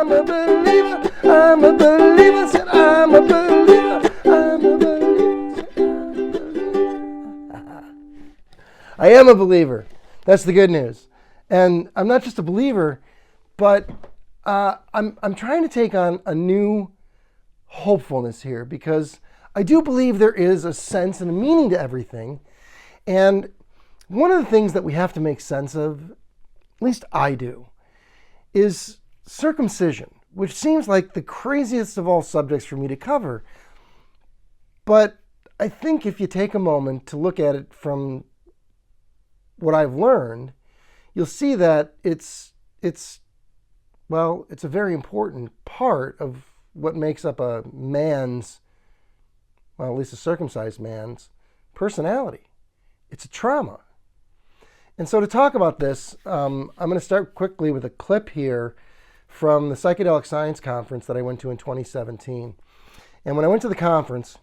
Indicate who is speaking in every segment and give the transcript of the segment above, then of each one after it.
Speaker 1: I'm a believer. I'm a believer. Said I'm a believer. I'm a believer. I am a believer. That's the good news. And I'm not just a believer, but I'm trying to take on a new hopefulness here, because I do believe there is a sense and a meaning to everything. And one of the things that we have to make sense of, at least I do, is circumcision, which seems like the craziest of all subjects for me to cover. But I think if you take a moment to look at it from what I've learned, you'll see that it's a very important part of what makes up a man's, well, at least a circumcised man's, personality. It's a trauma. And so to talk about this, I'm going to start quickly with a clip here from the Psychedelic Science Conference that I went to in 2017. And when I went to the conference,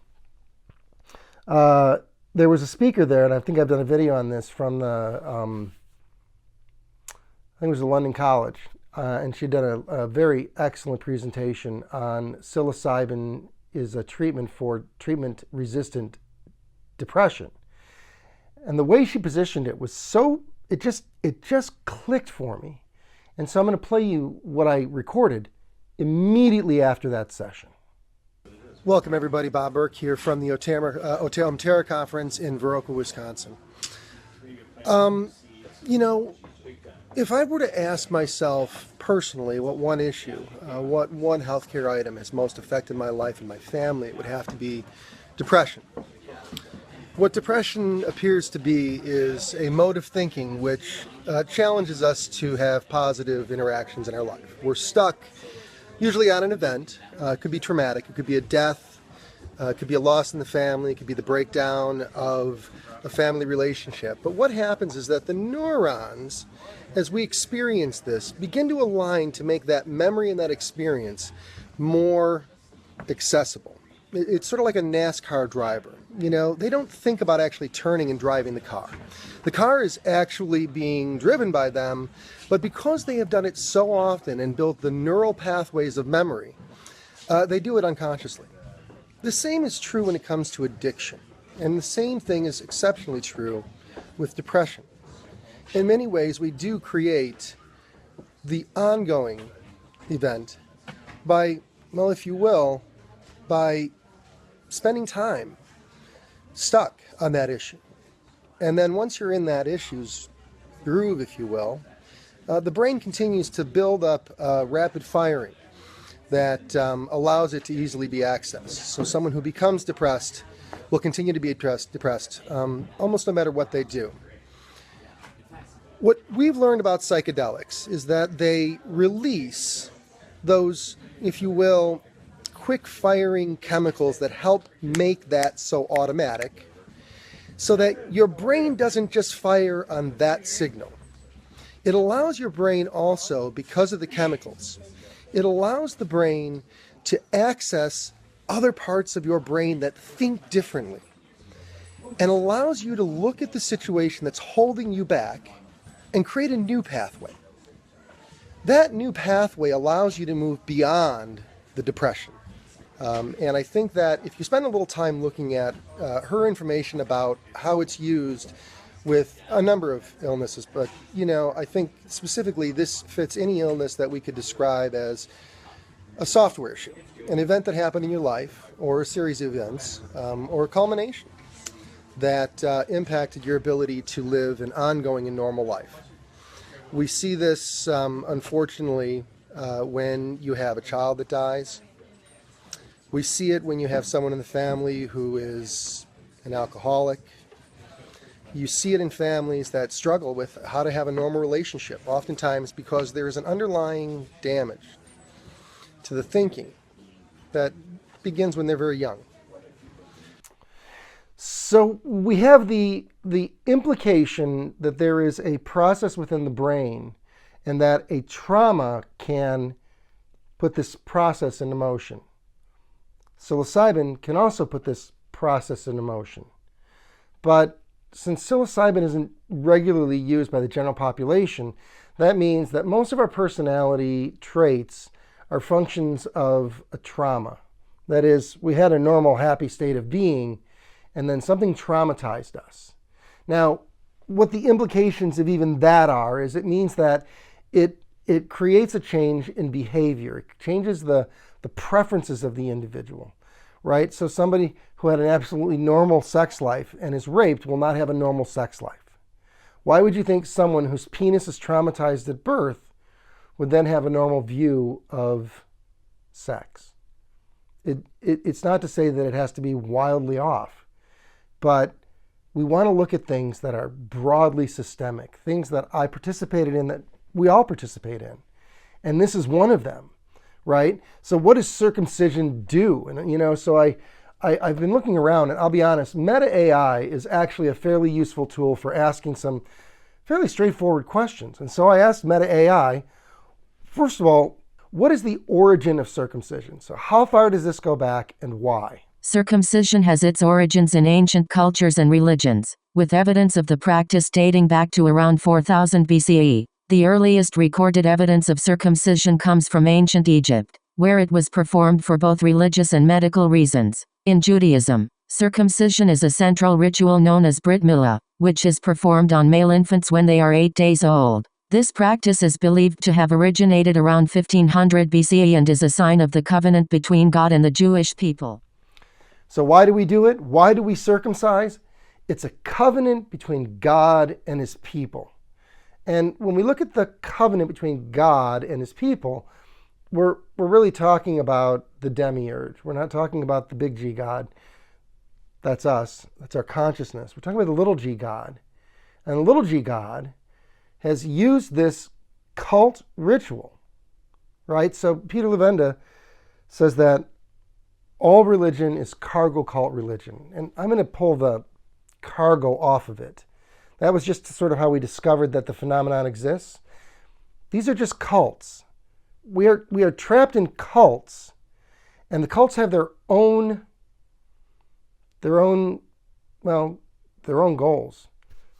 Speaker 1: there was a speaker there, and I think I've done a video on this from the, I think it was the London College, and she'd done a very excellent presentation on psilocybin is a treatment for treatment-resistant depression. And the way she positioned it was so, it just clicked for me. And so I'm going to play you what I recorded immediately after that session. Welcome everybody, Bob Burke here from the Otera Conference in Viroqua, Wisconsin. If I were to ask myself personally what one issue, what one healthcare item has most affected my life and my family, it would have to be depression. What depression appears to be is a mode of thinking which challenges us to have positive interactions in our life. We're stuck usually on an event. It could be traumatic, it could be a death, it could be a loss in the family, it could be the breakdown of a family relationship. But what happens is that the neurons, as we experience this, begin to align to make that memory and that experience more accessible. It's sort of like a NASCAR driver. They don't think about actually turning and driving the car. The car is actually being driven by them, but because they have done it so often and built the neural pathways of memory, they do it unconsciously. The same is true when it comes to addiction, and the same thing is exceptionally true with depression. In many ways, we do create the ongoing event by, well, if you will, by spending time stuck on that issue. And then once you're in that issue's groove, if you will, the brain continues to build up rapid firing that allows it to easily be accessed. So someone who becomes depressed will continue to be depressed almost no matter what they do. What we've learned about psychedelics is that they release those, if you will, quick-firing chemicals that help make that so automatic, so that your brain doesn't just fire on that signal. It allows your brain also, because of the chemicals, it allows the brain to access other parts of your brain that think differently, and allows you to look at the situation that's holding you back and create a new pathway. That new pathway allows you to move beyond the depression. And I think that if you spend a little time looking at her information about how it's used with a number of illnesses, but I think specifically this fits any illness that we could describe as a software issue, an event that happened in your life, or a series of events, or a culmination that impacted your ability to live an ongoing and normal life. We see this, unfortunately, when you have a child that dies. We see it when you have someone in the family who is an alcoholic. You see it in families that struggle with how to have a normal relationship, oftentimes because there is an underlying damage to the thinking that begins when they're very young. So we have the implication that there is a process within the brain and that a trauma can put this process into motion. Psilocybin can also put this process into motion. But since psilocybin isn't regularly used by the general population, that means that most of our personality traits are functions of a trauma. That is, we had a normal, happy state of being, and then something traumatized us. Now, what the implications of even that are is it means that it creates a change in behavior. It changes the preferences of the individual, right? So somebody who had an absolutely normal sex life and is raped will not have a normal sex life. Why would you think someone whose penis is traumatized at birth would then have a normal view of sex? It's not to say that it has to be wildly off, but we want to look at things that are broadly systemic, things that I participated in, that we all participate in. And this is one of them, right? So what does circumcision do? And, so I've been looking around, and I'll be honest, Meta AI is actually a fairly useful tool for asking some fairly straightforward questions. And so I asked Meta AI, first of all, what is the origin of circumcision? So how far does this go back and why?
Speaker 2: Circumcision has its origins in ancient cultures and religions, with evidence of the practice dating back to around 4000 BCE. The earliest recorded evidence of circumcision comes from ancient Egypt, where it was performed for both religious and medical reasons. In Judaism, circumcision is a central ritual known as Brit Milah, which is performed on male infants when they are 8 days old. This practice is believed to have originated around 1500 BCE and is a sign of the covenant between God and the Jewish people.
Speaker 1: So why do we do it? Why do we circumcise? It's a covenant between God and his people. And when we look at the covenant between God and his people, we're really talking about the demiurge. We're not talking about the big G God. That's us. That's our consciousness. We're talking about the little g God. And the little g God has used this cult ritual, right? So Peter Levenda says that all religion is cargo cult religion. And I'm going to pull the cargo off of it. That was just sort of how we discovered that the phenomenon exists. These are just cults. We are trapped in cults, and the cults have their own goals.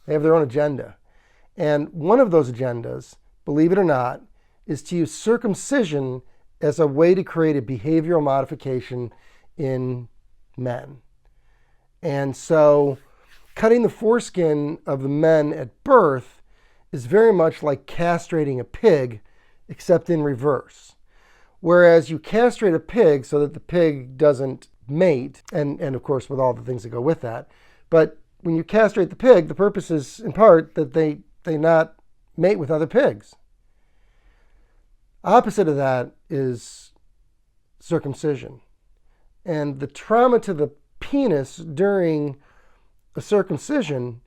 Speaker 1: They have their own agenda. And one of those agendas, believe it or not, is to use circumcision as a way to create a behavioral modification in men. And so cutting the foreskin of the men at birth is very much like castrating a pig, except in reverse. Whereas you castrate a pig so that the pig doesn't mate, and of course with all the things that go with that. But when you castrate the pig, the purpose is in part that they not mate with other pigs. Opposite of that is circumcision. And the trauma to the penis during a circumcision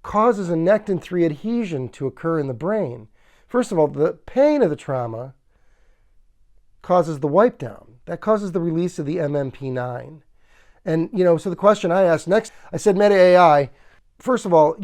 Speaker 1: causes a nectin-3 adhesion to occur in the brain. First of all, the pain of the trauma causes the wipe down. That causes the release of the MMP9. And, so the question I asked next, I said, Meta AI, first of all,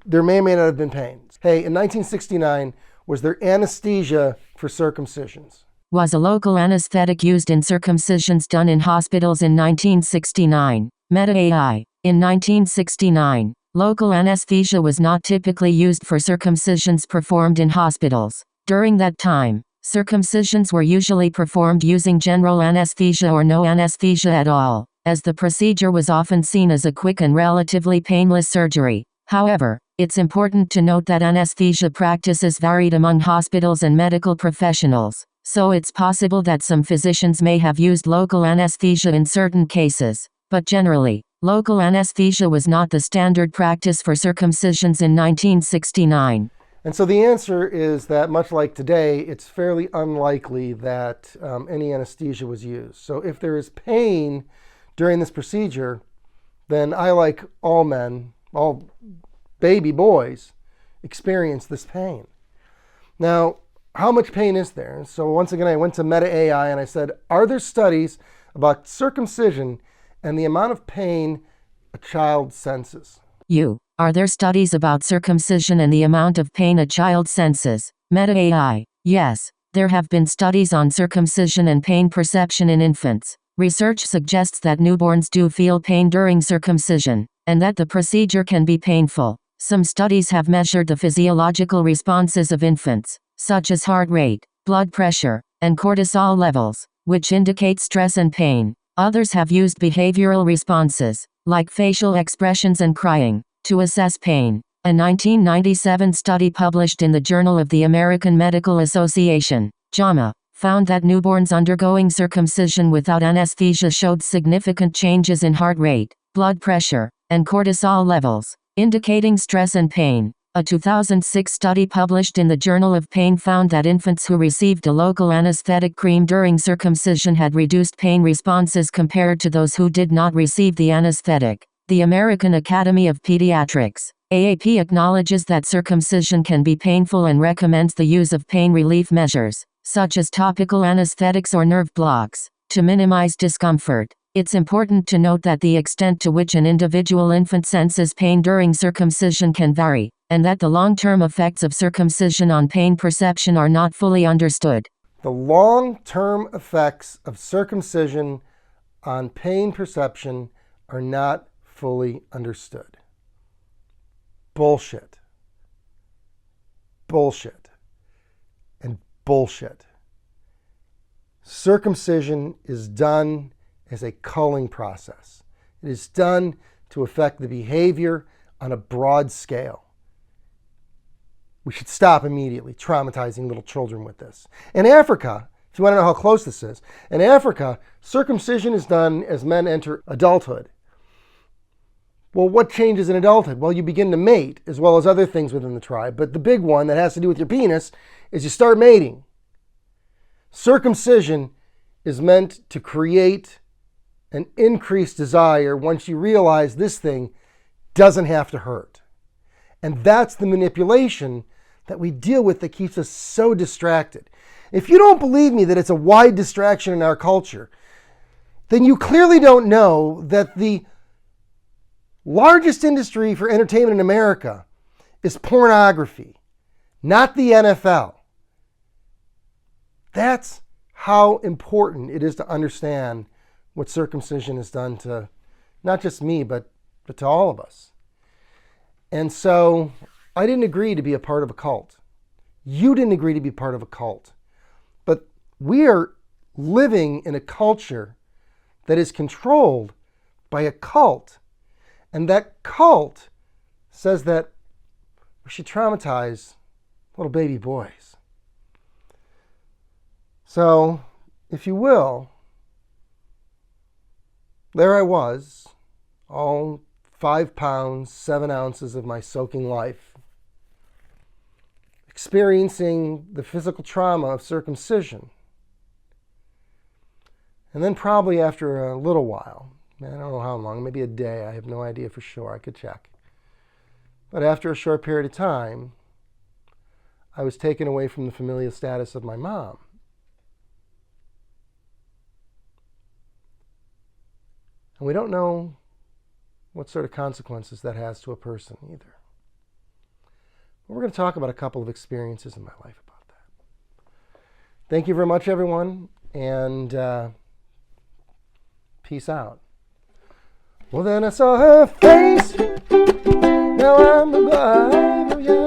Speaker 1: there may or may not have been pain. Hey, in 1969, was there anesthesia for circumcisions?
Speaker 2: Was a local anesthetic used in circumcisions done in hospitals in 1969? Meta AI. In 1969, local anesthesia was not typically used for circumcisions performed in hospitals. During that time, circumcisions were usually performed using general anesthesia or no anesthesia at all, as the procedure was often seen as a quick and relatively painless surgery. However, it's important to note that anesthesia practices varied among hospitals and medical professionals, so it's possible that some physicians may have used local anesthesia in certain cases, but generally, local anesthesia was not the standard practice for circumcisions in 1969.
Speaker 1: And so the answer is that, much like today, it's fairly unlikely that any anesthesia was used. So if there is pain during this procedure, then I, like all men, all baby boys, experience this pain. Now, how much pain is there? So once again, I went to Meta AI and I said, are there studies about circumcision and the amount of pain a child senses?
Speaker 2: Are there studies about circumcision and the amount of pain a child senses? Meta AI. Yes, there have been studies on circumcision and pain perception in infants. Research suggests that newborns do feel pain during circumcision, and that the procedure can be painful. Some studies have measured the physiological responses of infants, such as heart rate, blood pressure, and cortisol levels, which indicate stress and pain. Others have used behavioral responses, like facial expressions and crying, to assess pain. A 1997 study published in the Journal of the American Medical Association, JAMA, found that newborns undergoing circumcision without anesthesia showed significant changes in heart rate, blood pressure, and cortisol levels, indicating stress and pain. A 2006 study published in the Journal of Pain found that infants who received a local anesthetic cream during circumcision had reduced pain responses compared to those who did not receive the anesthetic. The American Academy of Pediatrics, AAP, acknowledges that circumcision can be painful and recommends the use of pain relief measures, such as topical anesthetics or nerve blocks, to minimize discomfort. It's important to note that the extent to which an individual infant senses pain during circumcision can vary, and that the long-term effects of circumcision on pain perception are not fully understood.
Speaker 1: The long-term effects of circumcision on pain perception are not fully understood. Bullshit. Bullshit. And bullshit. Circumcision is done as a culling process. It is done to affect the behavior on a broad scale. We should stop immediately traumatizing little children with this. In Africa, if you want to know how close this is, in Africa, circumcision is done as men enter adulthood. Well, what changes in adulthood? Well, you begin to mate, as well as other things within the tribe. But the big one that has to do with your penis is you start mating. Circumcision is meant to create an increased desire once you realize this thing doesn't have to hurt. And that's the manipulation that we deal with that keeps us so distracted. If you don't believe me that it's a wide distraction in our culture, then you clearly don't know that the largest industry for entertainment in America is pornography, not the NFL. That's how important it is to understand what circumcision has done to not just me, but to all of us. And so I didn't agree to be a part of a cult. You didn't agree to be part of a cult. But we are living in a culture that is controlled by a cult. And that cult says that we should traumatize little baby boys. So, if you will, there I was, all 5 pounds, 7 ounces of my soaking life, experiencing the physical trauma of circumcision. And then probably after a little while, I don't know how long, maybe a day, I have no idea for sure, I could check. But after a short period of time, I was taken away from the familial status of my mom. And we don't know what sort of consequences that has to a person either. But we're going to talk about a couple of experiences in my life about that. Thank you very much, everyone, and peace out. Well, then I saw her face. Now I'm alive. Oh, yeah.